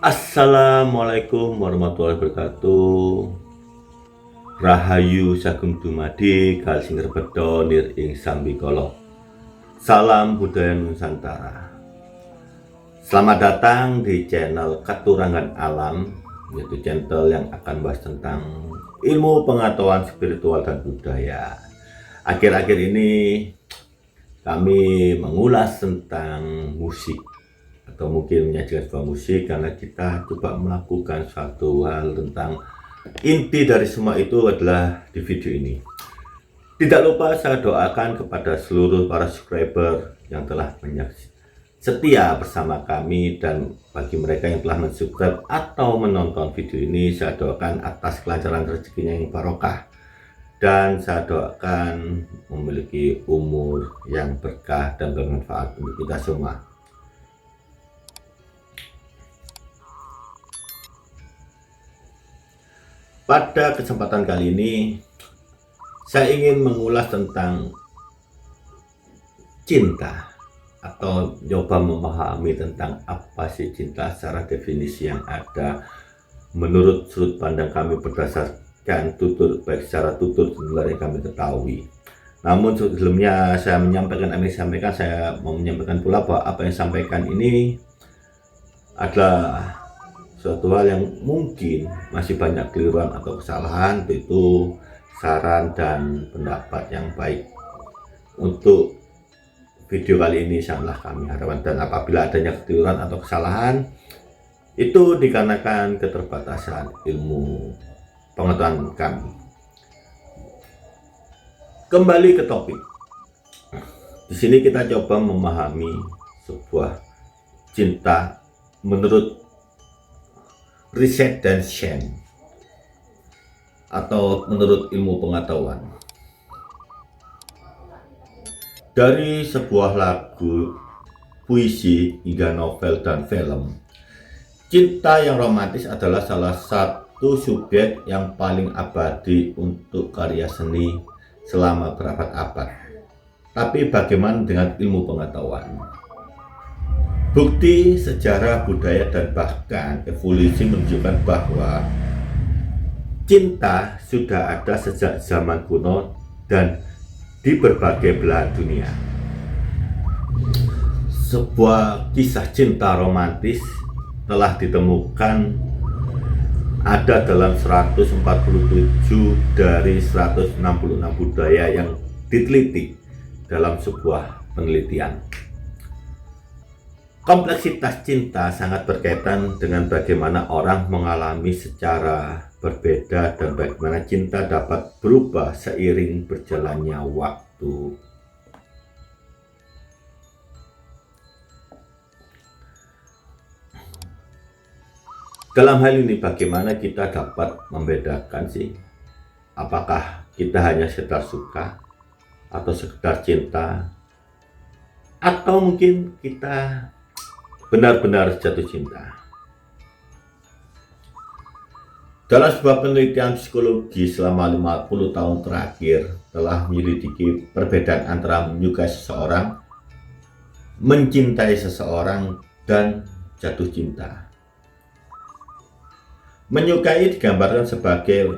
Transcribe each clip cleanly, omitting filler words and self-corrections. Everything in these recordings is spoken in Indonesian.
Assalamualaikum warahmatullahi wabarakatuh. Rahayu Sagung Dumadi Kalsing Rebedo Nir ing Sambikala. Salam budaya Nusantara. Selamat datang di channel Keturangan Alam, yaitu channel yang akan bahas tentang ilmu pengetahuan spiritual dan budaya. Akhir-akhir ini kami mengulas tentang musik, atau mungkin menyajikan sebuah musik, karena kita coba melakukan suatu hal tentang inti dari semua itu adalah di video ini. Tidak lupa saya doakan kepada seluruh para subscriber yang telah setia bersama kami, dan bagi mereka yang telah mensubscribe atau menonton video ini, saya doakan atas kelancaran rezekinya yang barokah, dan saya doakan memiliki umur yang berkah dan bermanfaat untuk kita semua. Pada kesempatan kali ini, saya ingin mengulas tentang cinta, atau coba memahami tentang apa sih cinta secara definisi yang ada menurut sudut pandang kami berdasarkan tutur, baik secara tutur dan yang kami ketahui. Namun sebelumnya saya menyampaikan apa yang disampaikan, saya mau menyampaikan pula bahwa apa yang disampaikan ini adalah suatu hal yang mungkin masih banyak keliruan atau kesalahan. Itu saran dan pendapat yang baik untuk video kali ini sangatlah kami harapkan, dan apabila adanya kekeliruan atau kesalahan itu dikarenakan keterbatasan ilmu pengetahuan kami. Kembali ke topik. Di sini kita coba memahami sebuah cinta menurut riset dan Shen, atau menurut ilmu pengetahuan. Dari sebuah lagu, puisi, hingga novel dan film, cinta yang romantis adalah salah satu subjek yang paling abadi untuk karya seni selama berabad-abad. Tapi bagaimana dengan ilmu pengetahuan? Bukti sejarah, budaya, dan bahkan evolusi menunjukkan bahwa cinta sudah ada sejak zaman kuno dan di berbagai belahan dunia. Sebuah kisah cinta romantis telah ditemukan ada dalam 147 dari 166 budaya yang diteliti dalam sebuah penelitian. Kompleksitas cinta sangat berkaitan dengan bagaimana orang mengalami secara berbeda dan bagaimana cinta dapat berubah seiring berjalannya waktu. Dalam hal ini, bagaimana kita dapat membedakan sih, apakah kita hanya sekedar suka atau sekedar cinta, atau mungkin kita benar-benar jatuh cinta. Dalam sebuah penelitian psikologi selama 50 tahun terakhir telah menyelidiki perbedaan antara menyukai seseorang, mencintai seseorang, dan jatuh cinta. Menyukai digambarkan sebagai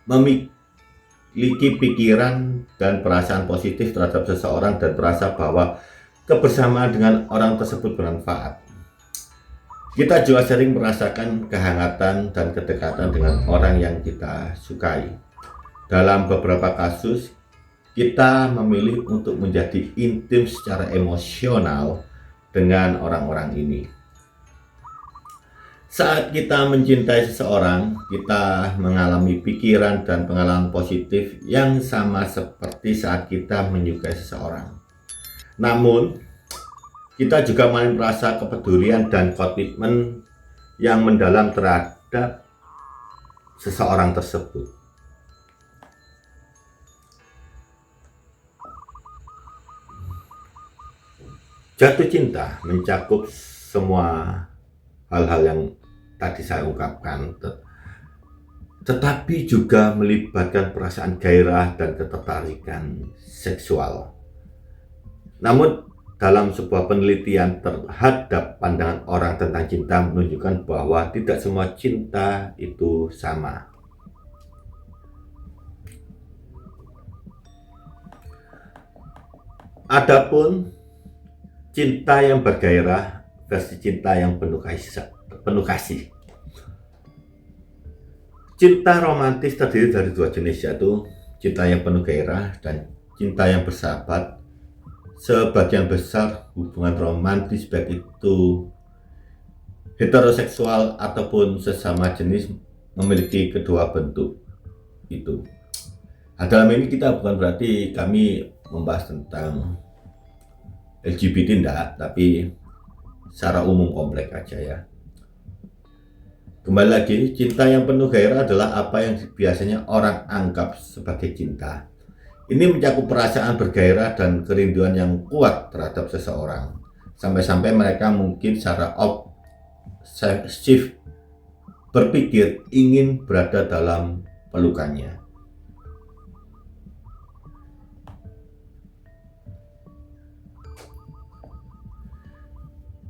memiliki pikiran dan perasaan positif terhadap seseorang dan merasa bahwa kebersamaan dengan orang tersebut bermanfaat. Kita juga sering merasakan kehangatan dan kedekatan dengan orang yang kita sukai. Dalam beberapa kasus, kita memilih untuk menjadi intim secara emosional dengan orang-orang ini. Saat kita mencintai seseorang, kita mengalami pikiran dan pengalaman positif yang sama seperti saat kita menyukai seseorang. Namun, kita juga mulai merasa kepedulian dan komitmen yang mendalam terhadap seseorang tersebut. Jatuh cinta mencakup semua hal-hal yang tadi saya ungkapkan, tetapi juga melibatkan perasaan gairah dan ketertarikan seksual. Namun dalam sebuah penelitian terhadap pandangan orang tentang cinta menunjukkan bahwa tidak semua cinta itu sama. Adapun cinta yang bergairah versi cinta yang penuh kasih. Cinta romantis terdiri dari dua jenis, yaitu cinta yang penuh gairah dan cinta yang bersahabat. Sebagian besar hubungan romantis baik itu heteroseksual ataupun sesama jenis memiliki kedua bentuk itu. Dalam ini kita bukan berarti kami membahas tentang LGBT enggak, tapi secara umum kompleks aja ya. Kembali lagi, cinta yang penuh gairah adalah apa yang biasanya orang anggap sebagai cinta. Ini mencakup perasaan bergairah dan kerinduan yang kuat terhadap seseorang, sampai-sampai mereka mungkin secara obsesif berpikir ingin berada dalam pelukannya.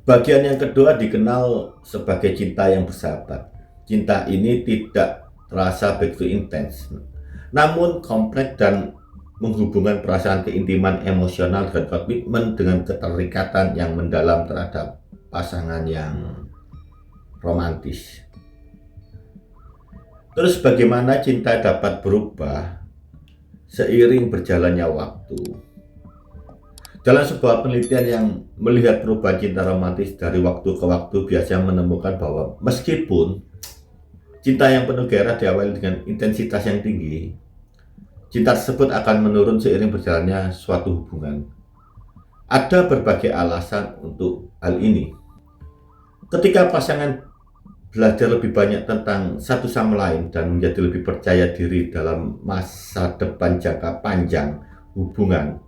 Bagian yang kedua dikenal sebagai cinta yang bersahabat. Cinta ini tidak terasa begitu intens, namun kompleks dan menghubungkan perasaan keintiman emosional dan komitmen dengan keterikatan yang mendalam terhadap pasangan yang romantis. Terus bagaimana cinta dapat berubah seiring berjalannya waktu? Dalam sebuah penelitian yang melihat perubahan cinta romantis dari waktu ke waktu biasanya menemukan bahwa meskipun cinta yang penuh gairah diawali dengan intensitas yang tinggi, cinta tersebut akan menurun seiring berjalannya suatu hubungan. Ada berbagai alasan untuk hal ini. Ketika pasangan belajar lebih banyak tentang satu sama lain dan menjadi lebih percaya diri dalam masa depan jangka panjang hubungan,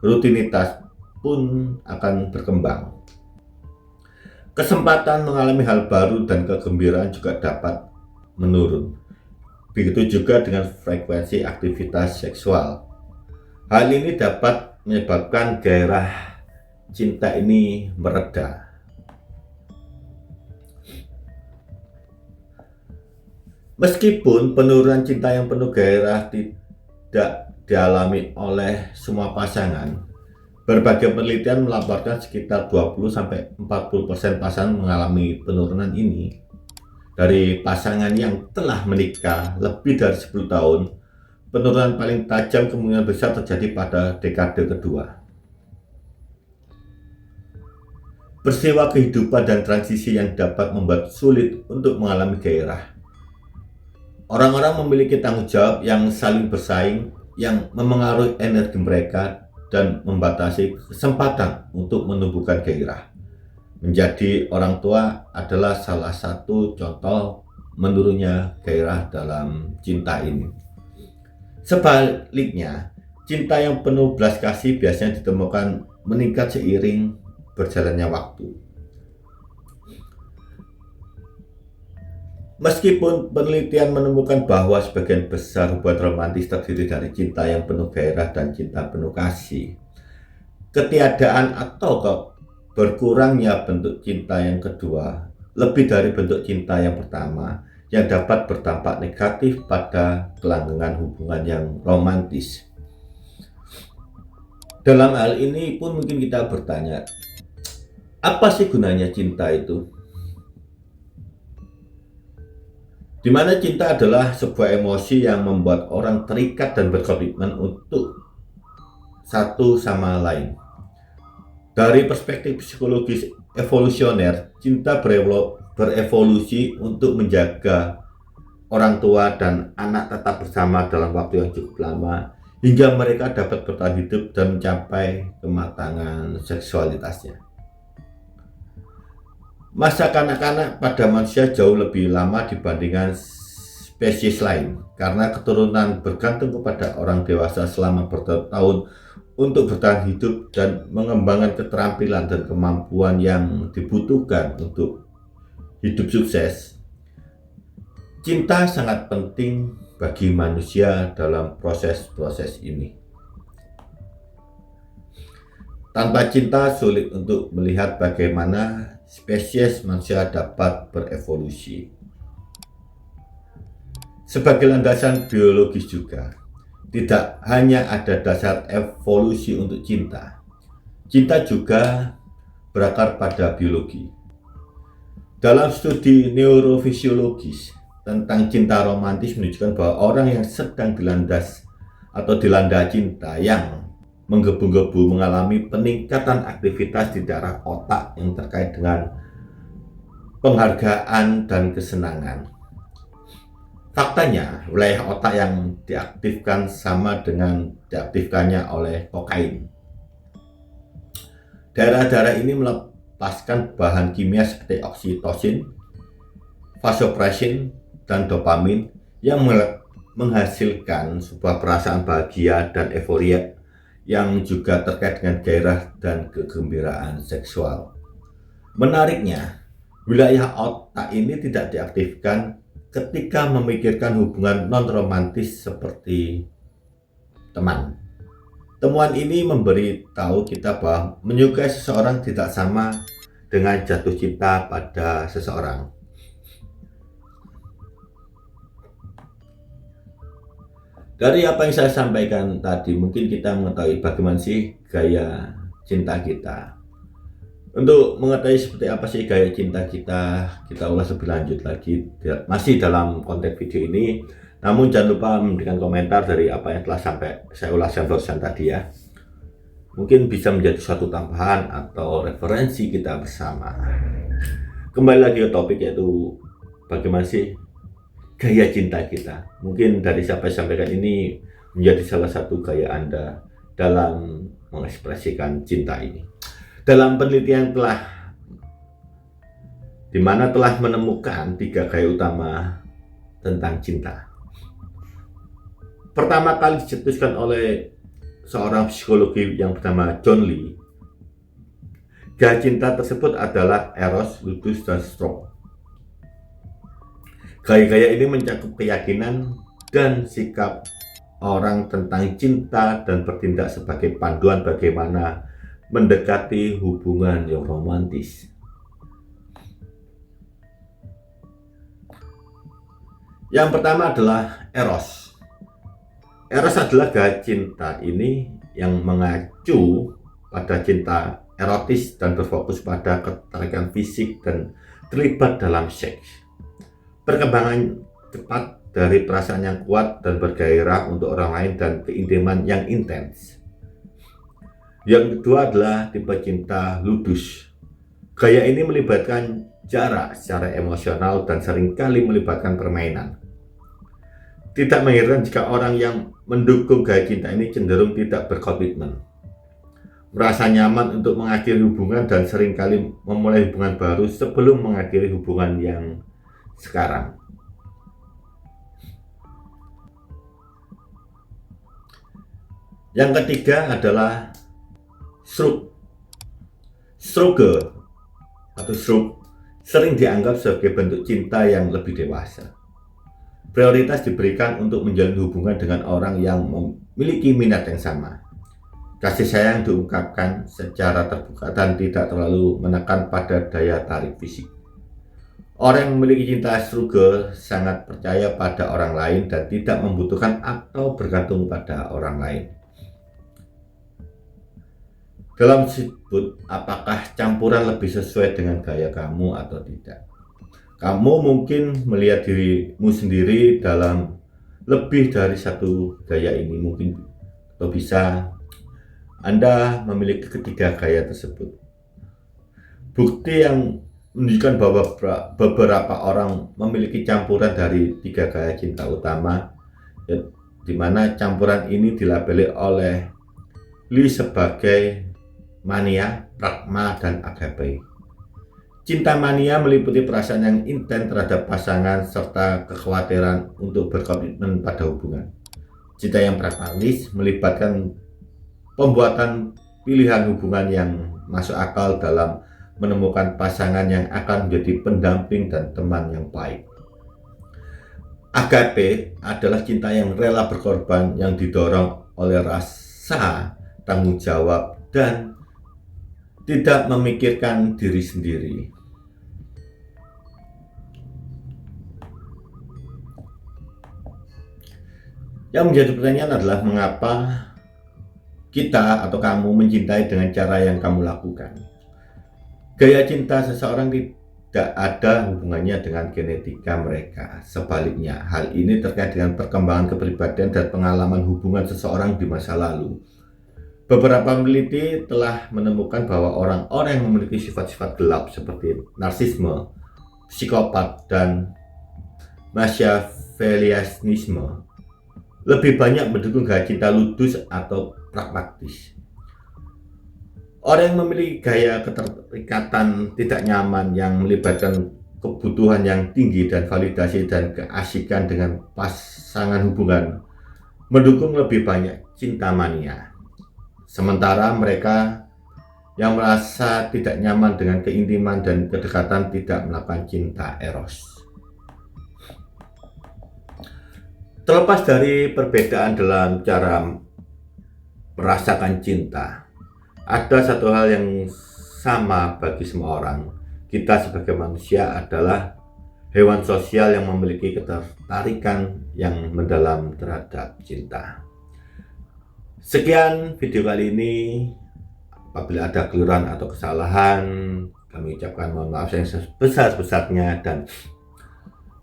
rutinitas pun akan berkembang. Kesempatan mengalami hal baru dan kegembiraan juga dapat menurun. Begitu juga dengan frekuensi aktivitas seksual. Hal ini dapat menyebabkan gairah cinta ini mereda. Meskipun penurunan cinta yang penuh gairah tidak dialami oleh semua pasangan, berbagai penelitian melaporkan sekitar 20-40% pasangan mengalami penurunan ini. Dari pasangan yang telah menikah lebih dari 10 tahun, penurunan paling tajam kemungkinan besar terjadi pada dekade kedua. Peristiwa kehidupan dan transisi yang dapat membuat sulit untuk mengalami gairah. Orang-orang memiliki tanggung jawab yang saling bersaing, yang memengaruhi energi mereka dan membatasi kesempatan untuk menumbuhkan gairah. Menjadi orang tua adalah salah satu contoh menurunnya gairah dalam cinta ini. Sebaliknya, cinta yang penuh belas kasih biasanya ditemukan meningkat seiring berjalannya waktu. Meskipun penelitian menemukan bahwa sebagian besar hubungan romantis terdiri dari cinta yang penuh gairah dan cinta penuh kasih, ketiadaan atau berkurangnya bentuk cinta yang kedua lebih dari bentuk cinta yang pertama yang dapat berdampak negatif pada kelanggengan hubungan yang romantis. Dalam hal ini pun mungkin kita bertanya, apa sih gunanya cinta itu? Di mana cinta adalah sebuah emosi yang membuat orang terikat dan berkomitmen untuk satu sama lain. Dari perspektif psikologis evolusioner, cinta berevolusi untuk menjaga orang tua dan anak tetap bersama dalam waktu yang cukup lama hingga mereka dapat bertahan hidup dan mencapai kematangan seksualitasnya. Masa kanak-kanak pada manusia jauh lebih lama dibandingkan spesies lain karena keturunan bergantung kepada orang dewasa selama bertahun-tahun untuk bertahan hidup dan mengembangkan keterampilan dan kemampuan yang dibutuhkan untuk hidup sukses. Cinta sangat penting bagi manusia dalam proses-proses ini. Tanpa cinta sulit untuk melihat bagaimana spesies manusia dapat berevolusi. Sebagai landasan biologis juga, tidak hanya ada dasar evolusi untuk cinta. Cinta juga berakar pada biologi. Dalam studi neurofisiologis tentang cinta romantis menunjukkan bahwa orang yang sedang dilanda cinta yang menggebu-gebu mengalami peningkatan aktivitas di daerah otak yang terkait dengan penghargaan dan kesenangan. Faktanya, wilayah otak yang diaktifkan sama dengan diaktifkannya oleh kokain. Daerah-daerah ini melepaskan bahan kimia seperti oksitosin, vasopressin, dan dopamin yang menghasilkan sebuah perasaan bahagia dan euforia yang juga terkait dengan gairah dan kegembiraan seksual. Menariknya, wilayah otak ini tidak diaktifkan ketika memikirkan hubungan non-romantis seperti teman. Temuan ini memberitahu kita bahwa menyukai seseorang tidak sama dengan jatuh cinta pada seseorang. Dari apa yang saya sampaikan tadi, mungkin kita mengetahui bagaimana sih gaya cinta kita. Untuk mengetahui seperti apa sih gaya cinta kita ulas lebih lanjut lagi masih dalam konteks video ini. Namun jangan lupa memberikan komentar dari apa yang telah saya ulaskan barusan tadi ya. Mungkin bisa menjadi suatu tambahan atau referensi kita bersama. Kembali lagi ke topik, yaitu bagaimana sih gaya cinta kita. Mungkin dari siapa yang sampaikan ini menjadi salah satu gaya Anda dalam mengekspresikan cinta ini. Dalam penelitian telah menemukan 3 gaya utama tentang cinta. Pertama kali dicetuskan oleh seorang psikologi yang bernama John Lee. Gaya cinta tersebut adalah eros, ludus, dan stroke. Gaya-gaya ini mencakup keyakinan dan sikap orang tentang cinta dan bertindak sebagai panduan bagaimana mendekati hubungan yang romantis. Yang pertama adalah eros. Eros adalah gaya cinta ini yang mengacu pada cinta erotis dan berfokus pada keterikatan fisik dan terlibat dalam seks. Perkembangan cepat dari perasaan yang kuat dan bergairah untuk orang lain dan keintiman yang intens. Yang kedua adalah tipe cinta ludus. Gaya ini melibatkan jarak secara emosional dan seringkali melibatkan permainan. Tidak mengherankan jika orang yang mendukung gaya cinta ini cenderung tidak berkomitmen, merasa nyaman untuk mengakhiri hubungan dan seringkali memulai hubungan baru sebelum mengakhiri hubungan yang sekarang. Yang ketiga adalah Stroke atau stroke sering dianggap sebagai bentuk cinta yang lebih dewasa. Prioritas diberikan untuk menjalin hubungan dengan orang yang memiliki minat yang sama. Kasih sayang diungkapkan secara terbuka dan tidak terlalu menekan pada daya tarik fisik. Orang yang memiliki cinta stroke sangat percaya pada orang lain dan tidak membutuhkan atau bergantung pada orang lain. Dalam disebut apakah campuran lebih sesuai dengan gaya kamu atau tidak. Kamu mungkin melihat dirimu sendiri dalam lebih dari satu gaya ini, mungkin atau bisa Anda memiliki ketiga gaya tersebut. Bukti yang menunjukkan bahwa beberapa orang memiliki campuran dari 3 gaya cinta utama, di mana campuran ini dilabeli oleh Lee sebagai mania, pragma, dan agape. Cinta mania meliputi perasaan yang intens terhadap pasangan serta kekhawatiran untuk berkomitmen pada hubungan. Cinta yang pragmatis melibatkan pembuatan pilihan hubungan yang masuk akal dalam menemukan pasangan yang akan menjadi pendamping dan teman yang baik. Agape adalah cinta yang rela berkorban, yang didorong oleh rasa tanggung jawab dan tidak memikirkan diri sendiri. Yang menjadi pertanyaan adalah mengapa kita atau kamu mencintai dengan cara yang kamu lakukan. Gaya cinta seseorang tidak ada hubungannya dengan genetika mereka. Sebaliknya, hal ini terkait dengan perkembangan kepribadian dan pengalaman hubungan seseorang di masa lalu. Beberapa peneliti telah menemukan bahwa orang-orang yang memiliki sifat-sifat gelap seperti narsisme, psikopat, dan machiavellianisme lebih banyak mendukung gaya cinta ludus atau pragmatis. Orang yang memiliki gaya keterikatan tidak nyaman yang melibatkan kebutuhan yang tinggi dan validasi dan keasikan dengan pasangan hubungan mendukung lebih banyak cinta mania. Sementara mereka yang merasa tidak nyaman dengan keintiman dan kedekatan tidak melakukan cinta eros. Terlepas dari perbedaan dalam cara merasakan cinta, ada satu hal yang sama bagi semua orang. Kita sebagai manusia adalah hewan sosial yang memiliki ketertarikan yang mendalam terhadap cinta. Sekian video kali ini. Apabila ada keliruan atau kesalahan, kami ucapkan mohon maaf yang sebesar-besarnya, dan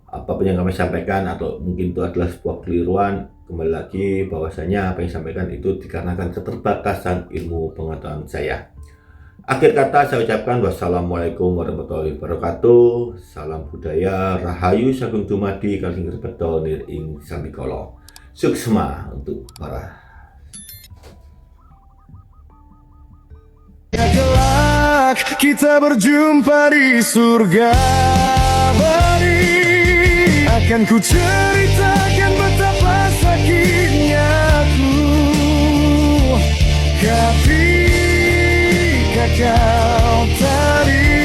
apapun yang kami sampaikan atau mungkin itu adalah sebuah keliruan, kembali lagi bahwasanya apa yang disampaikan itu dikarenakan keterbatasan ilmu pengetahuan saya. Akhir kata saya ucapkan wassalamualaikum warahmatullahi wabarakatuh. Salam budaya, rahayu sagung dumadi kalsing beto nir ing sambikala. Suksma untuk para. Kelak kita berjumpa di surga. Akan ku ceritakan betapa sakitnya aku ketika kau tadi